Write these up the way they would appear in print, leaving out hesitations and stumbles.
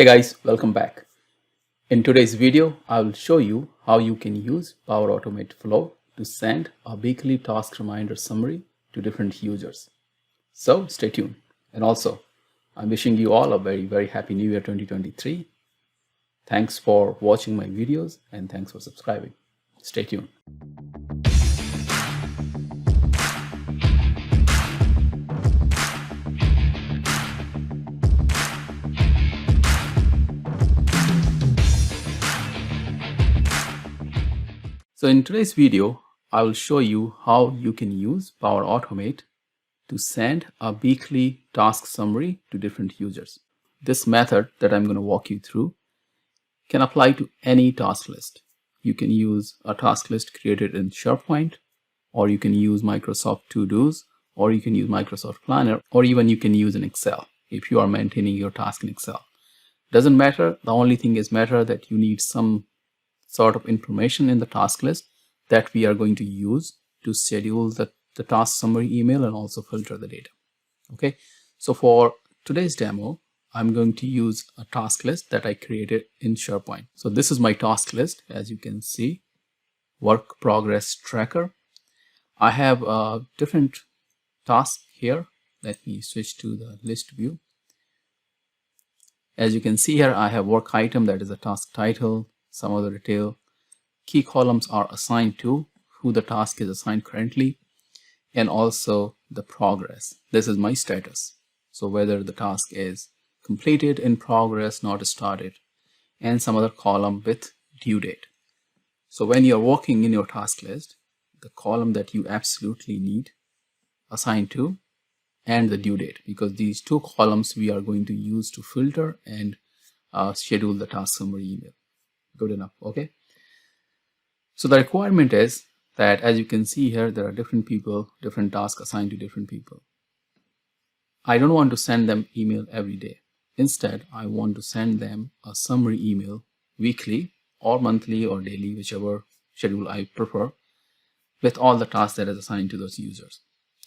Hey guys, welcome back. In today's video, I will show you how you can use Power Automate Flow to send a weekly task reminder summary to different users. So stay tuned. And also, I'm wishing you all a very happy New Year 2023. Thanks for watching my videos and thanks for subscribing. Stay tuned. So in today's video, I will show you how you can use Power Automate to send a weekly task summary to different users. This method that I'm going to walk you through can apply to any task list. You can use a task list created in SharePoint, or you can use Microsoft To-Dos, or you can use Microsoft Planner, or even you can use an Excel if you are maintaining your task in Excel. Doesn't matter. The only thing is matter that you need some sort of information in the task list that we are going to use to schedule the task summary email and also filter the data. Okay, so for today's demo, I'm going to use a task list that I created in SharePoint. So this is my task list, as you can see, work progress tracker. I have different tasks here. Let me switch to the list view. As you can see here, I have work item, that is a task title, some other detail. Key columns are assigned to, who the task is assigned currently, and also the progress. This is my status. So whether the task is completed, in progress, not started, and some other column with due date. So when you're working in your task list, the column that you absolutely need assigned to and the due date, because these two columns we are going to use to filter and schedule the task summary email. Good enough. Okay. So the requirement is that, as you can see here, there are different people, different tasks assigned to different people. I don't want to send them email every day. Instead, I want to send them a summary email weekly or monthly or daily, whichever schedule I prefer, with all the tasks that is assigned to those users,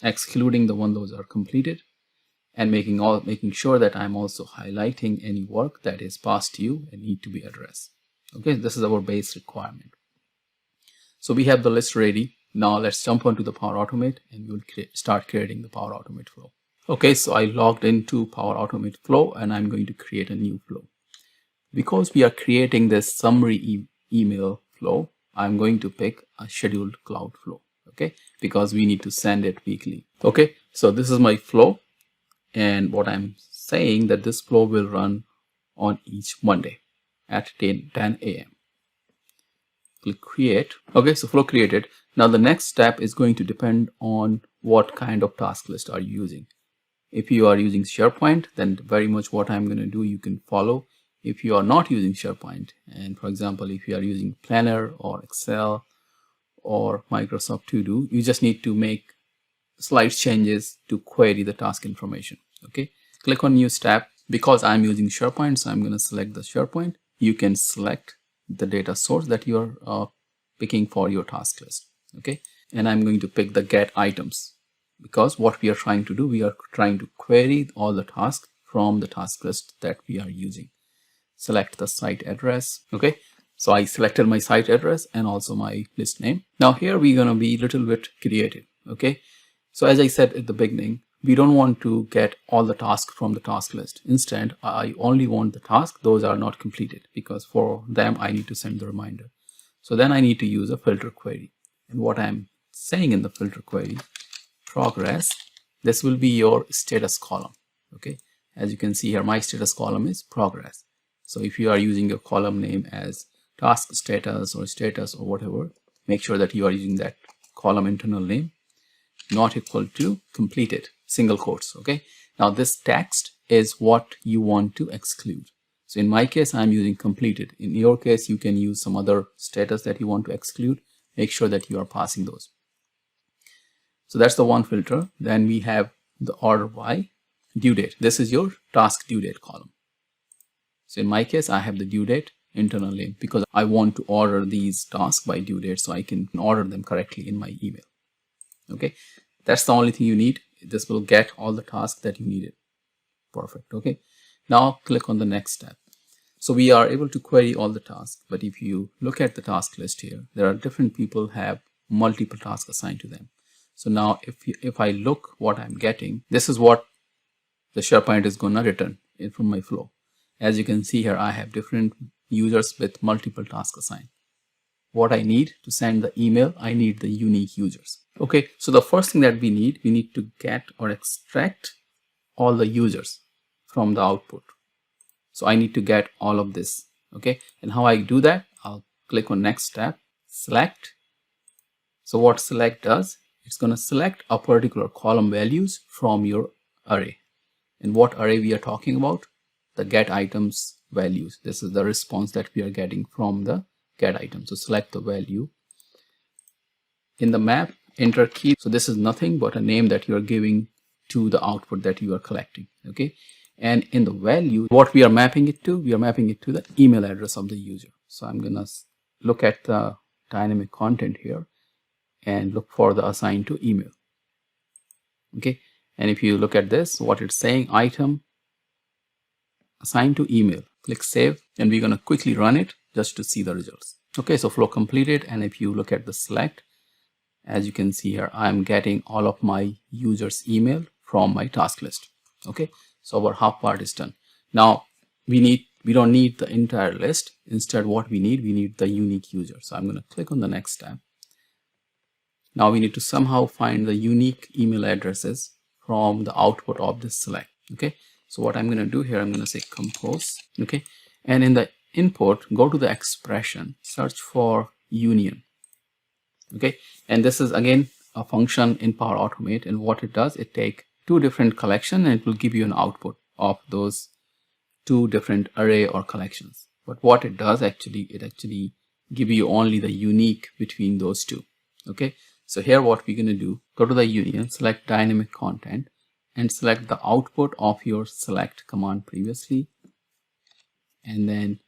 excluding the one those are completed, and making sure that I'm also highlighting any work that is past due and need to be addressed. Okay, this is our base requirement. So we have the list ready. Now let's jump onto the Power Automate and we'll start creating the Power Automate flow. Okay, so I logged into Power Automate flow and I'm going to create a new flow. Because we are creating this summary email flow, I'm going to pick a scheduled cloud flow. Okay, because we need to send it weekly. Okay, so this is my flow, and what I'm saying that this flow will run on each Monday at 10 a.m. Click create. Okay, so flow created. Now the next step is going to depend on what kind of task list are you using. If you are using SharePoint, then very much what I'm going to do you can follow. If you are not using SharePoint, and for example if you are using Planner or Excel or Microsoft To-Do, you just need to make slight changes to query the task information. Okay, click on new step. Because I'm using SharePoint, so I'm going to select the SharePoint. You can select the data source that you're picking for your task list. Okay, and I'm going to pick the get items, because what we are trying to do, we are trying to query all the tasks from the task list that we are using. Select the site address. Okay, so I selected my site address and also my list name. Now here we're going to be a little bit creative. Okay, so as I said at the beginning, we don't want to get all the tasks from the task list. Instead, I only want the tasks those are not completed, because for them I need to send the reminder. So then I need to use a filter query. And what I'm saying in the filter query, progress, this will be your status column. Okay, as you can see here, my status column is progress. So if you are using your column name as task status or whatever, make sure that you are using that column internal name, not equal to completed, single quotes. Okay, now this text is what you want to exclude. So in my case, I'm using completed. In your case, you can use some other status that you want to exclude. Make sure that you are passing those. So that's the one filter. Then we have the order by due date. This is your task due date column. So in my case, I have the due date internal name because I want to order these tasks by due date so I can order them correctly in my email. Okay, that's the only thing you need. This will get all the tasks that you needed. Perfect. Okay, now click on the next step. So we are able to query all the tasks, but if you look at the task list here, there are different people have multiple tasks assigned to them. So now if I look what I'm getting, this is what the SharePoint is going to return in from my flow. As you can see here, I have different users with multiple tasks assigned. What I need to send the email, I need the unique users. Okay, so the first thing that we need to get or extract all the users from the output. So I need to get all of this. Okay, and how I do that, I'll click on next step, select. So what select does, it's going to select a particular column values from your array. And what array we are talking about? The get items values. This is the response that we are getting from the get item. So select the value. In the map, enter key. So this is nothing but a name that you are giving to the output that you are collecting. Okay. And in the value, what we are mapping it to, we are mapping it to the email address of the user. So I'm going to look at the dynamic content here and look for the assign to email. Okay. And if you look at this, what it's saying, item assigned to email. Click save, and we're going to quickly run it just to see the results. Okay, so flow completed. And if you look at the select, as you can see here, I'm getting all of my users' email from my task list. Okay, so our half part is done. Now we don't need the entire list. Instead, what we need the unique user. So I'm going to click on the next tab. Now we need to somehow find the unique email addresses from the output of this select. Okay, so what I'm going to do here, I'm going to say compose. Okay, and in the input, go to the expression, search for union. Okay, and this is again a function in Power Automate, and what it does, it take two different collections and it will give you an output of those two different array or collections. But what it does actually, it actually give you only the unique between those two. Okay, so here what we're going to do, go to the union, select dynamic content, and select the output of your select command previously, and then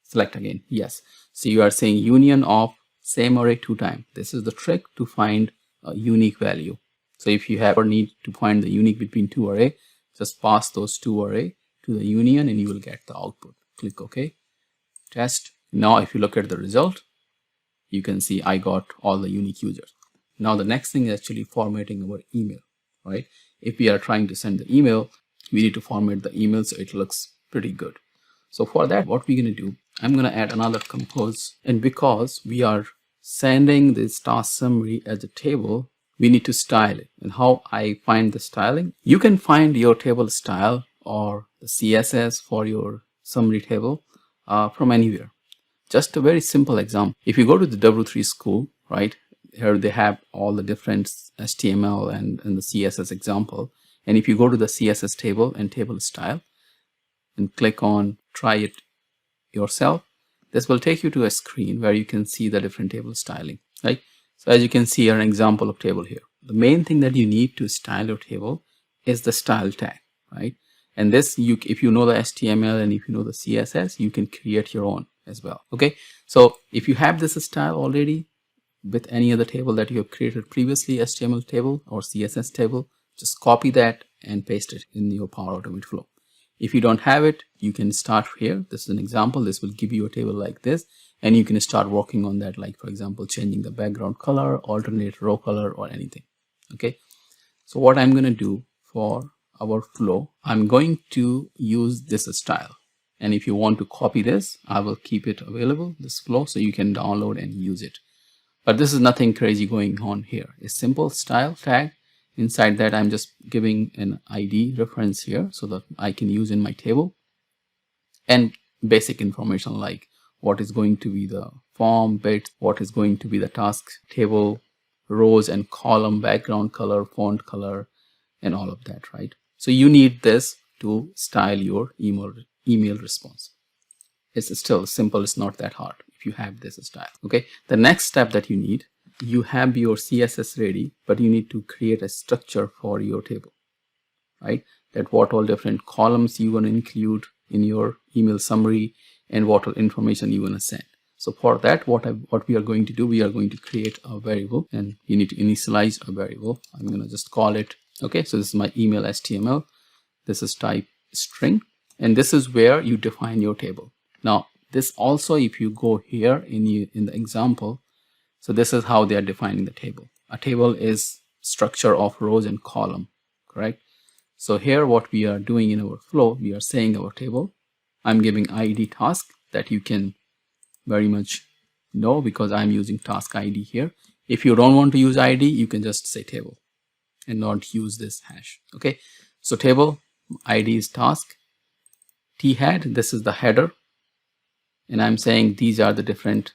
select again. Yes, so you are saying union of same array two times. This is the trick to find a unique value. So if you ever need to find the unique between two array, just pass those two array to the union and you will get the output. Click OK, test. Now if you look at the result, you can see I got all the unique users. Now the next thing is actually formatting our email, right? If we are trying to send the email, we need to format the email so it looks pretty good. So for that, what we're going to do, I'm going to add another compose, and because we are sending this task summary as a table, we need to style it. And how I find the styling, you can find your table style or the CSS for your summary table from anywhere. Just a very simple example. If you go to the W3 school, right, here they have all the different HTML and the CSS example. And if you go to the CSS table and table style and click on try it yourself, this will take you to a screen where you can see the different table styling, right? So as you can see, an example of table here. The main thing that you need to style your table is the style tag, right? And this, if you know the HTML and if you know the CSS, you can create your own as well. Okay, so if you have this style already with any other table that you have created previously, HTML table or CSS table, just copy that and paste it in your Power Automate flow. If you don't have it, you can start here. This is an example. This will give you a table like this, and you can start working on that, like for example, changing the background color, alternate row color, or anything. Okay, so what I'm going to do for our flow, I'm going to use this style. And if you want to copy this, I will keep it available, this flow, so you can download and use it. But this is nothing crazy going on here. A simple style tag. Inside that, I'm just giving an ID reference here so that I can use in my table. And basic information like what is going to be the form bit, what is going to be the task table, rows and column, background color, font color, and all of that, right? So you need this to style your email response. It's still simple. It's not that hard if you have this style. Okay, the next step that you need, you have your CSS ready, but you need to create a structure for your table, right? That what all different columns you want to include in your email summary and what all information you want to send. So for that, what we are going to do, we are going to create a variable, and you need to initialize a variable. I'm going to just call it, okay, so this is my email HTML. This is type string, And this is where you define your table. Now, this also, if you go here in the example, so this is how they are defining the table. A table is structure of rows and column, correct? So here what we are doing in our flow, we are saying our table, I'm giving ID task that you can very much know because I'm using task ID here. If you don't want to use ID, you can just say table and not use this hash. Okay, so table ID is task. T head, this is the header, and I'm saying these are the different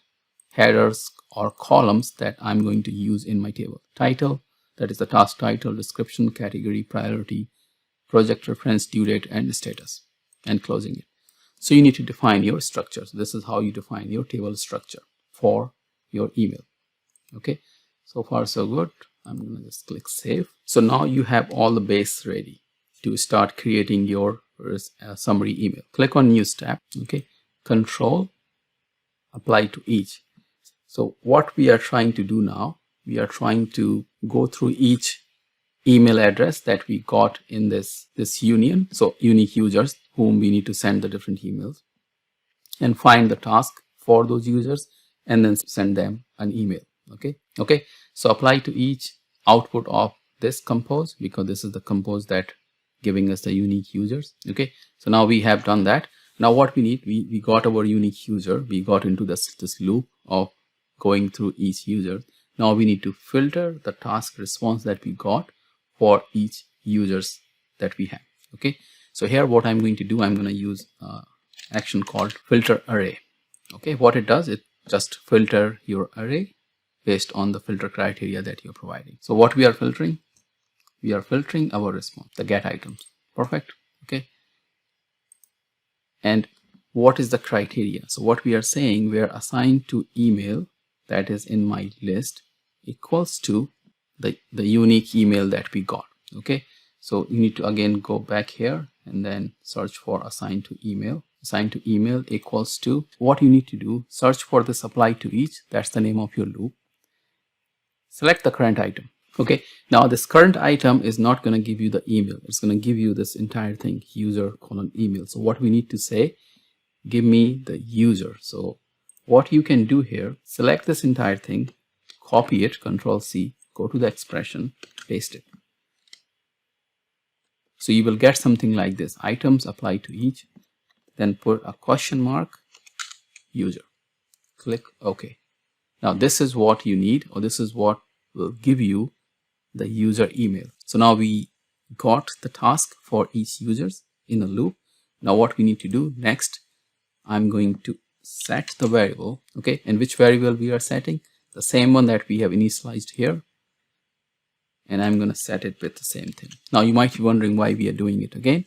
headers or columns that I'm going to use in my table. Title, that is the task title, description, category, priority, project reference, due date, and status, and closing it. So you need to define your structure. So this is how you define your table structure for your email. Okay, so far so good. I'm going to just click save. So now you have all the base ready to start creating your summary email. Click on News tab. Okay, Control, Apply to each. So what we are trying to do now, we are trying to go through each email address that we got in this union. So unique users whom we need to send the different emails, and find the task for those users and then send them an email. Okay, so apply to each output of this compose, because this is the compose that giving us the unique users. Okay, so now we have done that. Now what we need, we got our unique user, we got into this loop of going through each user. Now we need to filter the task response that we got for each users that we have. Okay, so here what I'm going to do, I'm going to use action called filter array. Okay, what it does, it just filter your array based on the filter criteria that you're providing. So what we are filtering, we are filtering our response, the get items. Perfect. Okay, and what is the criteria? So what we are saying, we are assigned to email that is in my list equals to the unique email that we got. Okay, so you need to again go back here and then search for assigned to email. Assigned to email equals to, what you need to do, search for this apply to each, that's the name of your loop. Select the current item. Okay, now this current item is not going to give you the email, it's going to give you this entire thing, user colon email. So what we need to say, give me the user. So what you can do here, select this entire thing, copy it, Control C, go to the expression, paste it. So you will get something like this, items apply to each, then put a question mark, user, click OK. Now this is what you need, or this is what will give you the user email. So now we got the task for each users in a loop. Now what we need to do next, I'm going to set the variable. Okay, and which variable we are setting? The same one that we have initialized here, and I'm going to set it with the same thing. Now you might be wondering why we are doing it again,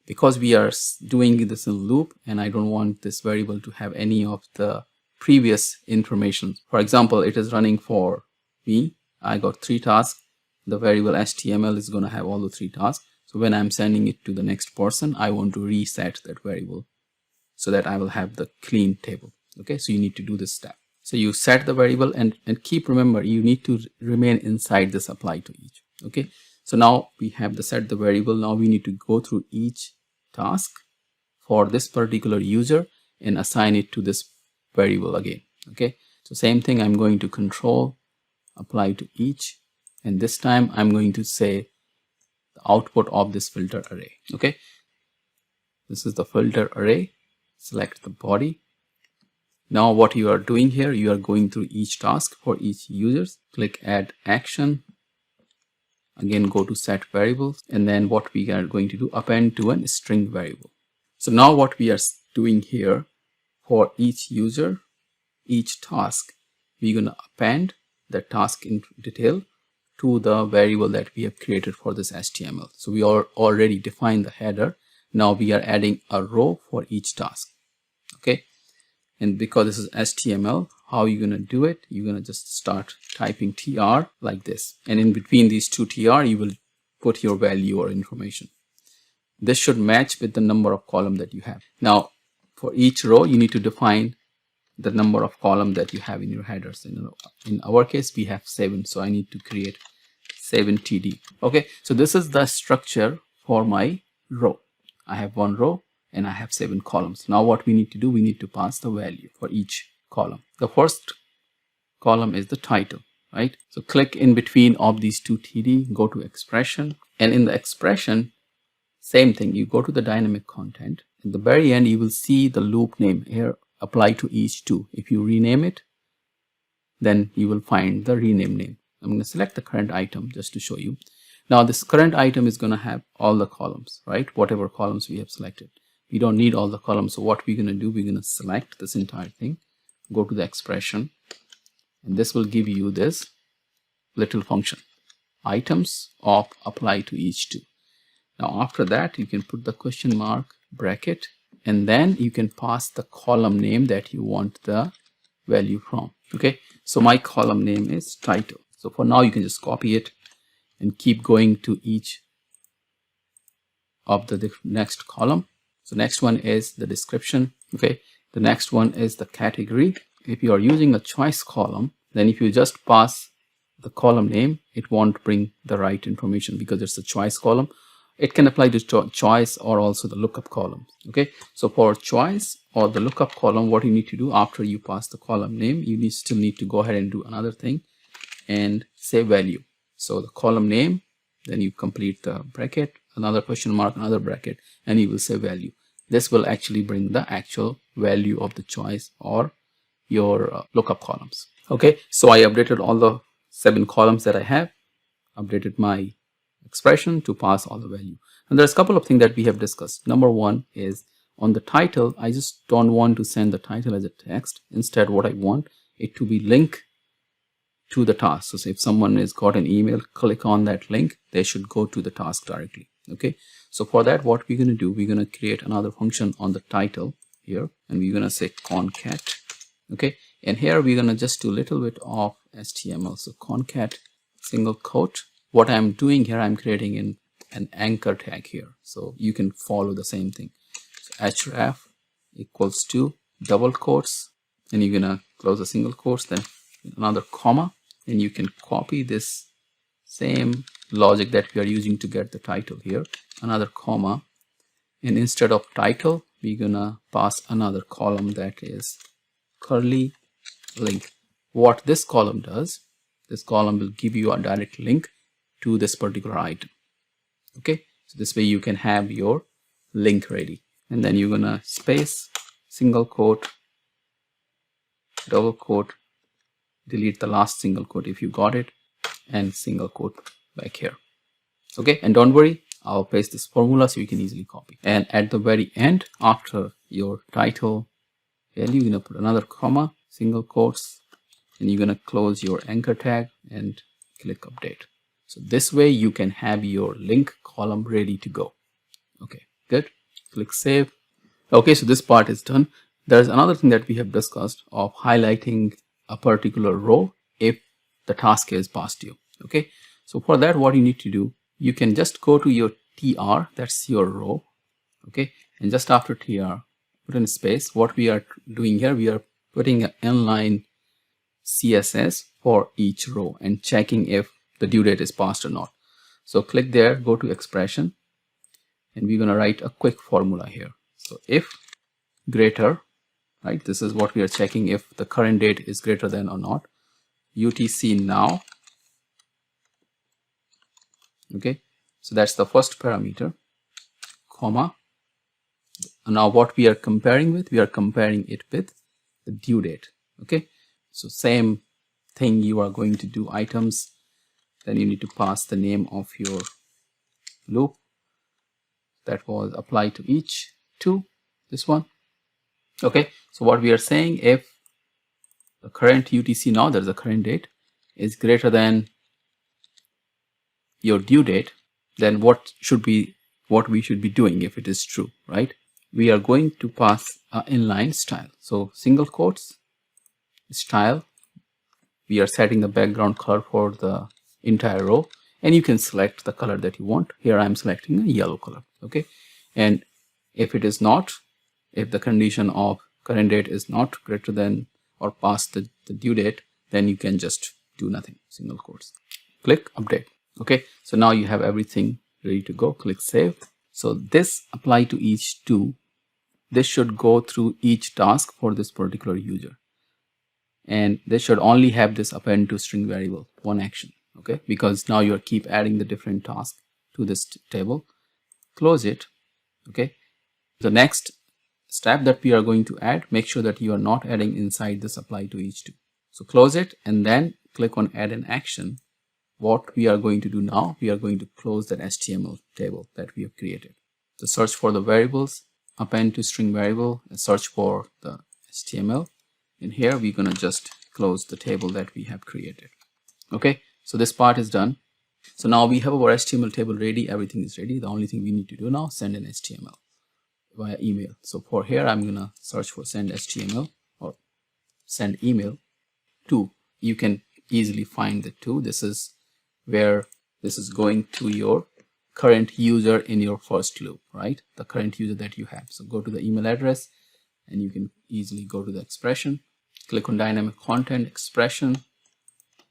because we are doing this in a loop and I don't want this variable to have any of the previous information. For example, it is running for me, I got 3 tasks, the variable HTML is going to have all the 3 tasks. So when I'm sending it to the next person, I want to reset that variable so that I will have the clean table. Okay, so you need to do this step. So you set the variable and keep, remember, you need to remain inside this apply to each. Okay, so now we have the set the variable. Now we need to go through each task for this particular user and assign it to this variable again. Okay, so same thing, I'm going to control apply to each, and this time I'm going to say the output of this filter array. Okay, this is the filter array, select the body. Now what you are doing here, you are going through each task for each users, click add action, again go to set variables, and then what we are going to do, append to a string variable. So now what we are doing here, for each user, each task, we're going to append the task in detail to the variable that we have created for this HTML. So we already defined the header. Now we are adding a row for each task. Okay, and because this is HTML, how you're going to do it, you're going to just start typing tr like this, and in between these two tr you will put your value or information. This should match with the number of column that you have. Now for each row you need to define the number of column that you have in your headers. In our case we have 7, so I need to create 7 td. Okay, so this is the structure for my row. I have one row and I have 7 columns. Now what we need to do, we need to pass the value for each column. The first column is the title, right? So click in between of these two TD, go to expression, and in the expression, same thing, you go to the dynamic content. At the very end, you will see the loop name here, apply to each two. If you rename it, then you will find the rename name. I'm going to select the current item just to show you. Now this current item is going to have all the columns, right? Whatever columns we have selected. We don't need all the columns. So what we're going to do, we're going to select this entire thing, go to the expression, and this will give you this little function, items of apply to each two. Now after that, you can put the question mark, bracket, and then you can pass the column name that you want the value from. Okay, so my column name is title. So for now, you can just copy it and keep going to each of the next column. So next one is the description. Okay, the next one is the category. If you are using a choice column, then if you just pass the column name, it won't bring the right information because it's a choice column. It can apply to choice or also the lookup column. Okay, so for choice or the lookup column, what you need to do after you pass the column name, you still need to go ahead and do another thing and say value. So the column name, then you complete the bracket, another question mark, another bracket, and you will say value. This will actually bring the actual value of the choice or your lookup columns. Okay, so I updated all the 7 columns that I have, updated my expression to pass all the value. And there's a couple of things that we have discussed. Number one is on the title, I just don't want to send the title as a text. Instead, what I want it to be linked to the task. So if someone has got an email, click on that link, they should go to the task directly. Okay, so for that, what we're going to do, we're going to create another function on the title here, and we're going to say concat. Okay, and here we're going to just do a little bit of HTML. So concat single quote. What I'm doing here, I'm creating an anchor tag here, so you can follow the same thing. So href equals to double quotes, and you're gonna close a single quotes, then another comma, and you can copy this same logic that we are using to get the title here, another comma, and instead of title, we're gonna pass another column that is curly link. What this column does, this column will give you a direct link to this particular item. Okay, so this way you can have your link ready, and then you're gonna space, single quote, double quote, delete the last single quote if you got it, and single quote back here. Okay, and don't worry, I'll paste this formula so you can easily copy. And at the very end, after your title value, you're gonna put another comma, single quotes, and you're gonna close your anchor tag and click update. So this way you can have your link column ready to go. Okay, good. Click save. Okay, so this part is done. There's another thing that we have discussed of highlighting a particular row if the task is passed you. Okay, so for that, what you need to do, you can just go to your TR, that's your row. Okay, and just after TR, put in space. What we are doing here, we are putting an inline CSS for each row and checking if the due date is passed or not. So click there, go to expression, and we're going to write a quick formula here. So if greater, right, this is what we are checking if the current date is greater than or not, UTC now. Okay, so that's the first parameter, comma. Now what we are comparing with, we are comparing it with the due date. Okay, so same thing, you are going to do items, then you need to pass the name of your loop that was applied to each two, this one. Okay, so what we are saying, if the current UTC now, there's a current date, is greater than your due date, then what we should be doing if it is true, right? We are going to pass an inline style. So single quotes, style, we are setting the background color for the entire row, and you can select the color that you want. Here I'm selecting a yellow color. Okay, and if it is not, if the condition of current date is not greater than or past the due date, then you can just do nothing, single quotes. Click update. Okay, so now you have everything ready to go. Click save. So this apply to each two this should go through each task for this particular user. And they should only have this append to string variable, one action, okay? Because now you keep adding the different tasks to this table. Close it, okay? The next step that we are going to add, make sure that you are not adding inside this apply to each to. So close it and then click on add an action. What we are going to do now, we are going to close that HTML table that we have created. So search for the variables, append to string variable, and search for the HTML. In here, we're going to just close the table that we have created. Okay, so this part is done. So now we have our HTML table ready. Everything is ready. The only thing we need to do now, send an HTML via email. So for here, I'm going to search for send HTML or send email to. You can easily find the to. This is where this is going to your current user in your first loop, right? The current user that you have. So go to the email address and you can easily go to the expression, click on dynamic content expression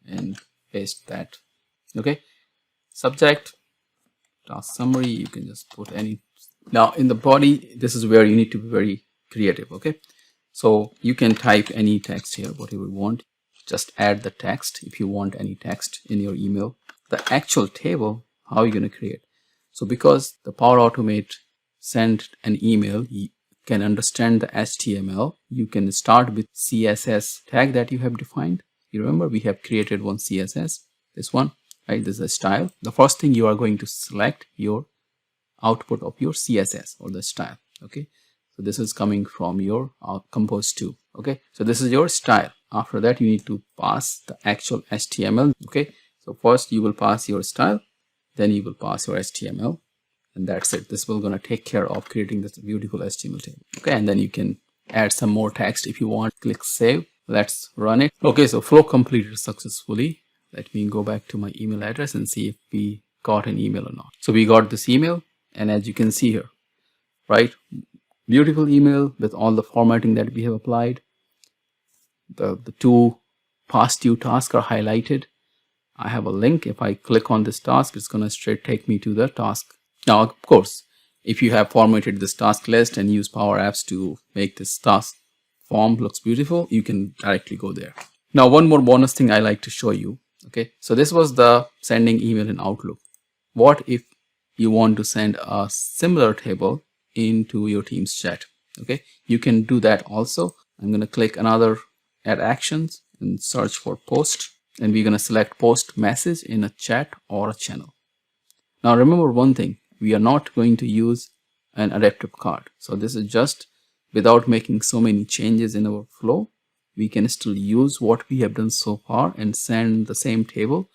and paste that. Okay, subject, task summary, you can just put any. Now in the body, this is where you need to be very creative. Okay, so you can type any text here, whatever you want. Just add the text if you want any text in your email. The actual table, how are you going to create? So because the Power Automate send an email, you can understand the HTML. You can start with CSS tag that you have defined. You remember we have created one CSS, this one, right? This is a style. The first thing you are going to select your output of your CSS or the style. Okay, so this is coming from your compose 2. Okay, so this is your style. After that, you need to pass the actual HTML. Okay, so first you will pass your style, then you will pass your HTML, and that's it. This will gonna take care of creating this beautiful HTML table. Okay, and then you can add some more text if you want. Click save. Let's run it. Okay, so flow completed successfully. Let me go back to my email address and see if we got an email or not. So we got this email, and as you can see here, right, beautiful email with all the formatting that we have applied. The two past due tasks are highlighted. I have a link. If I click on this task, it's gonna straight take me to the task. Now, of course, if you have formatted this task list and use Power Apps to make this task form looks beautiful, you can directly go there. Now, one more bonus thing I like to show you. Okay, so this was the sending email in Outlook. What if you want to send a similar table into your Teams chat? Okay, you can do that also. I'm going to click another add actions and search for post, and we're going to select post message in a chat or a channel. Now remember one thing, we are not going to use an adaptive card. So this is just without making so many changes in our flow, we can still use what we have done so far and send the same table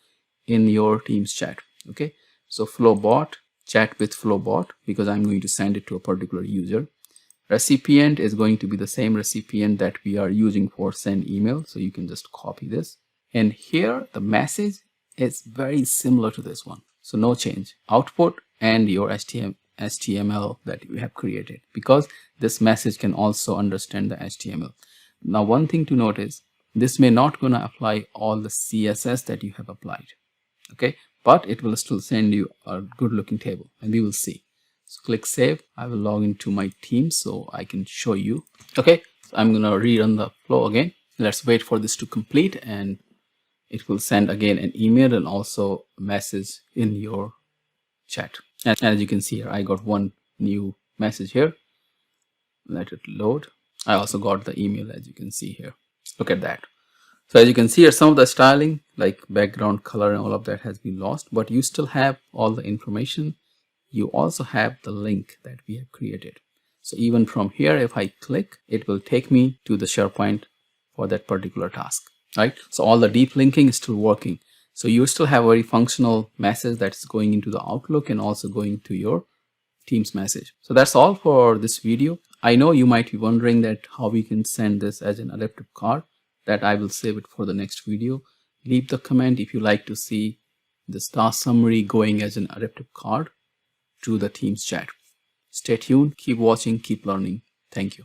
in your Teams chat. Okay, so flow bot, chat with flow bot, because I'm going to send it to a particular user. Recipient is going to be the same recipient that we are using for send email. So you can just copy this. And here the message is very similar to this one. So no change. Output and your HTML that you have created, because this message can also understand the HTML. Now one thing to note is this may not gonna apply all the CSS that you have applied. Okay, but it will still send you a good looking table, and we will see. So click save. I will log into my Teams so I can show you. Okay, so I'm gonna rerun the flow again. Let's wait for this to complete, and it will send again an email and also a message in your chat. And as you can see here, I got one new message here. Let it load. I also got the email, as you can see here. Look at that. So as you can see here, some of the styling like background color and all of that has been lost, but you still have all the information. You also have the link that we have created. So even from here, if I click, it will take me to the SharePoint for that particular task, right? So all the deep linking is still working. So you still have a very functional message that's going into the Outlook and also going to your Teams message. So that's all for this video. I know you might be wondering that how we can send this as an adaptive card. That I will save it for the next video. Leave the comment if you like to see this task summary going as an adaptive card to the Teams chat. Stay tuned, keep watching, keep learning. Thank you.